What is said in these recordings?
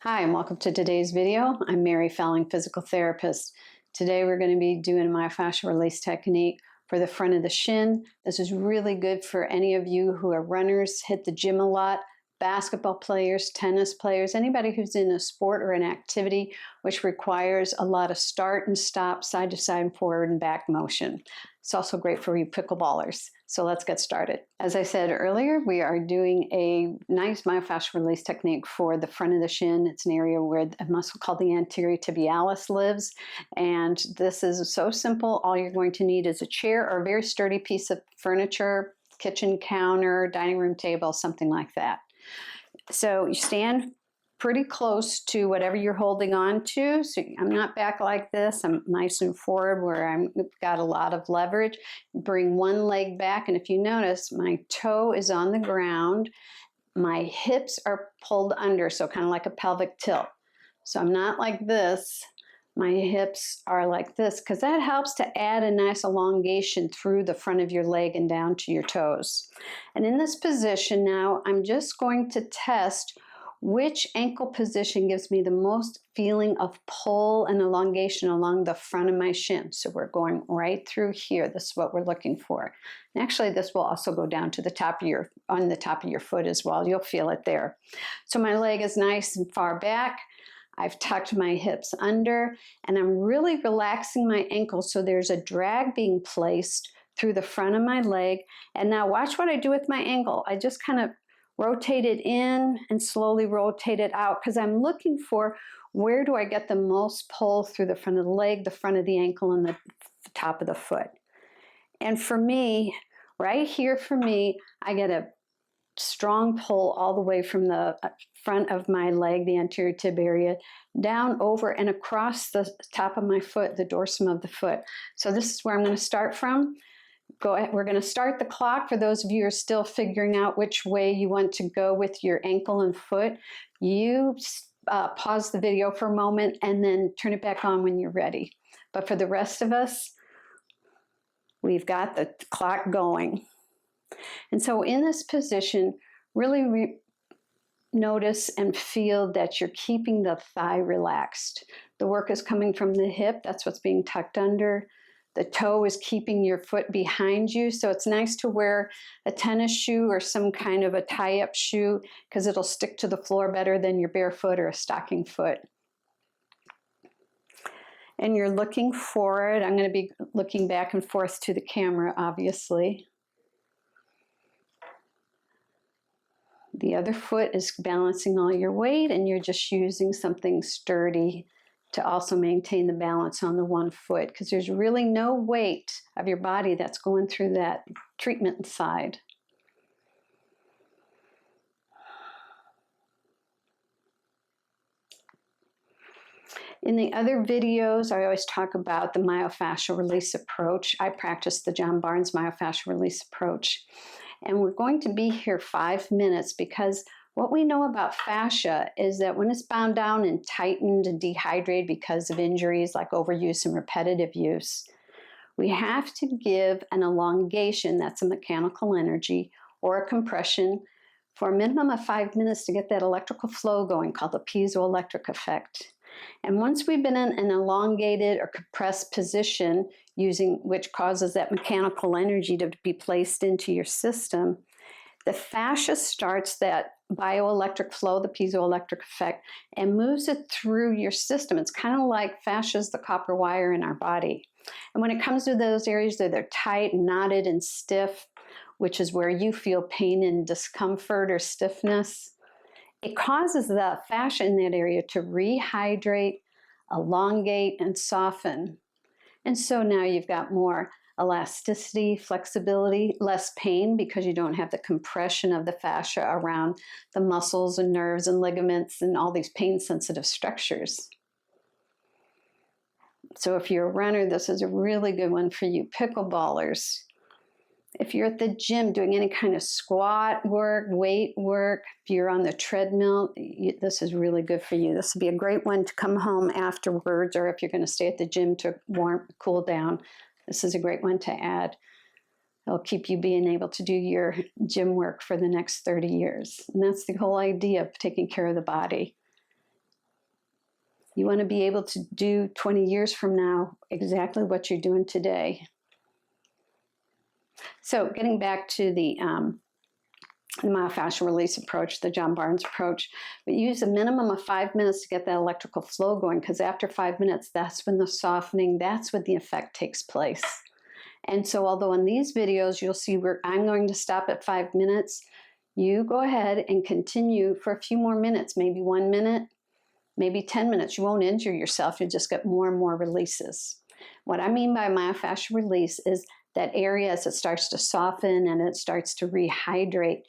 Hi, and welcome to today's video. I'm Mary Felling, physical therapist. Today we're going to be doing a myofascial release technique for the front of the shin. This is really good for any of you who are runners, hit the gym a lot, basketball players, tennis players, anybody who's in a sport or an activity which requires a lot of start and stop, side to side and forward and back motion. It's also great for you pickleballers. So let's get started. As I said earlier, we are doing a nice myofascial release technique for the front of the shin. It's an area where a muscle called the anterior tibialis lives. And this is so simple. All you're going to need is a chair or a very sturdy piece of furniture, kitchen counter, dining room table, something like that. So you stand pretty close to whatever you're holding on to. So I'm not back like this. I'm nice and forward where I've got a lot of leverage. Bring one leg back, and if you notice, my toe is on the ground. My hips are pulled under, so kind of like a pelvic tilt. So I'm not like this. My hips are like this because that helps to add a nice elongation through the front of your leg and down to your toes. And in this position now, I'm just going to test which ankle position gives me the most feeling of pull and elongation along the front of my shin. So we're going right through here. This is what we're looking for. And actually, this will also go down to the top of on the top of your foot as well. You'll feel it there. So my leg is nice and far back. I've tucked my hips under, and I'm really relaxing my ankles so there's a drag being placed through the front of my leg. And now watch what I do with my ankle. I just kind of rotate it in and slowly rotate it out because I'm looking for where do I get the most pull through the front of the leg, the front of the ankle, and the top of the foot. And for me, right here for me, I get a strong pull all the way from the front of my leg, the anterior tib area, down over and across the top of my foot, the dorsum of the foot. So this is where I'm going to start from. Go ahead. We're going to start the clock. For those of you who are still figuring out which way you want to go with your ankle and foot, you pause the video for a moment and then turn it back on when you're ready. But for the rest of us, we've got the clock going. And so in this position, really notice and feel that you're keeping the thigh relaxed. The work is coming from the hip. That's what's being tucked under. The toe is keeping your foot behind you. So it's nice to wear a tennis shoe or some kind of a tie-up shoe because it'll stick to the floor better than your bare foot or a stocking foot. And you're looking forward. I'm going to be looking back and forth to the camera, obviously. The other foot is balancing all your weight, and you're just using something sturdy to also maintain the balance on the one foot, because there's really no weight of your body that's going through that treatment side. In the other videos, I always talk about the myofascial release approach. I practice the John Barnes myofascial release approach. And we're going to be here 5 minutes because what we know about fascia is that when it's bound down and tightened and dehydrated because of injuries like overuse and repetitive use, we have to give an elongation, that's a mechanical energy, or a compression for a minimum of 5 minutes to get that electrical flow going called the piezoelectric effect. And once we've been in an elongated or compressed position, which causes that mechanical energy to be placed into your system, the fascia starts that bioelectric flow, the piezoelectric effect, and moves it through your system. It's kind of like fascia is the copper wire in our body. And when it comes to those areas that are tight, knotted, and stiff, which is where you feel pain and discomfort or stiffness, it causes the fascia in that area to rehydrate, elongate, and soften. And so now you've got more elasticity, flexibility, less pain because you don't have the compression of the fascia around the muscles and nerves and ligaments and all these pain-sensitive structures. So if you're a runner, this is a really good one for you pickleballers. If you're at the gym doing any kind of squat work, weight work, if you're on the treadmill, this is really good for you. This would be a great one to come home afterwards, or if you're going to stay at the gym to cool down. This is a great one to add. It'll keep you being able to do your gym work for the next 30 years. And that's the whole idea of taking care of the body. You want to be able to do 20 years from now exactly what you're doing today. So getting back to the myofascial release approach, the John Barnes approach, but use a minimum of 5 minutes to get that electrical flow going, because after 5 minutes, that's when the softening, that's when the effect takes place. And so although in these videos, you'll see where I'm going to stop at 5 minutes, you go ahead and continue for a few more minutes, maybe 1 minute, maybe 10 minutes. You won't injure yourself, you just get more and more releases. What I mean by myofascial release is that area, as it starts to soften and it starts to rehydrate,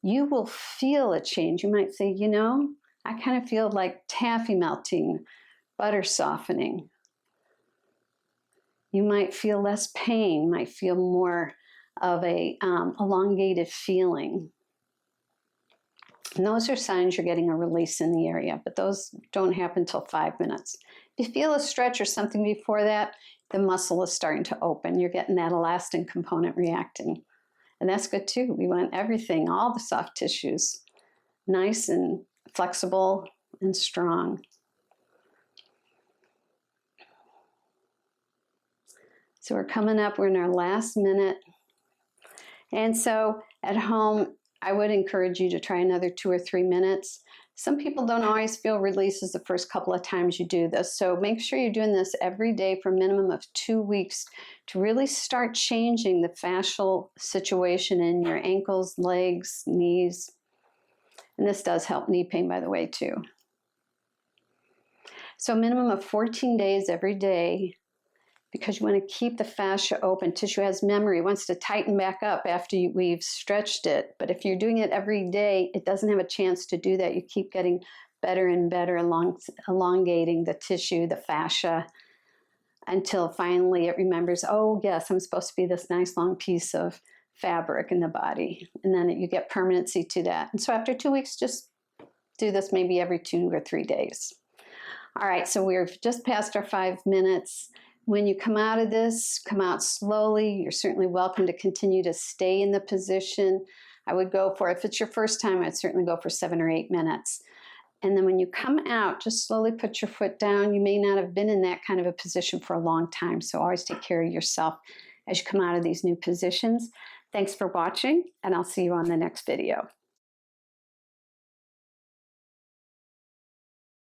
you will feel a change. You might say, you know, I kind of feel like taffy melting, butter softening. You might feel less pain, might feel more of a elongated feeling. And those are signs you're getting a release in the area, but those don't happen until 5 minutes. If you feel a stretch or something before that, the muscle is starting to open. You're getting that elastin component reacting. And that's good too. We want everything, all the soft tissues, nice and flexible and strong. So we're coming up, we're in our last minute. And so at home, I would encourage you to try another 2 or 3 minutes. Some people don't always feel releases the first couple of times you do this. So make sure you're doing this every day for a minimum of 2 weeks to really start changing the fascial situation in your ankles, legs, knees. And this does help knee pain, by the way, too. So a minimum of 14 days every day, because you want to keep the fascia open. Tissue has memory, it wants to tighten back up after we've stretched it. But if you're doing it every day, it doesn't have a chance to do that. You keep getting better and better elongating the tissue, the fascia, until finally it remembers, oh yes, I'm supposed to be this nice long piece of fabric in the body. And then you get permanency to that. And so after 2 weeks, just do this maybe every 2 or 3 days. All right, so we're just past our 5 minutes. When you come out of this, come out slowly. You're certainly welcome to continue to stay in the position. I would go for, if it's your first time, I'd certainly go for 7 or 8 minutes. And then when you come out, just slowly put your foot down. You may not have been in that kind of a position for a long time, so always take care of yourself as you come out of these new positions. Thanks for watching, and I'll see you on the next video.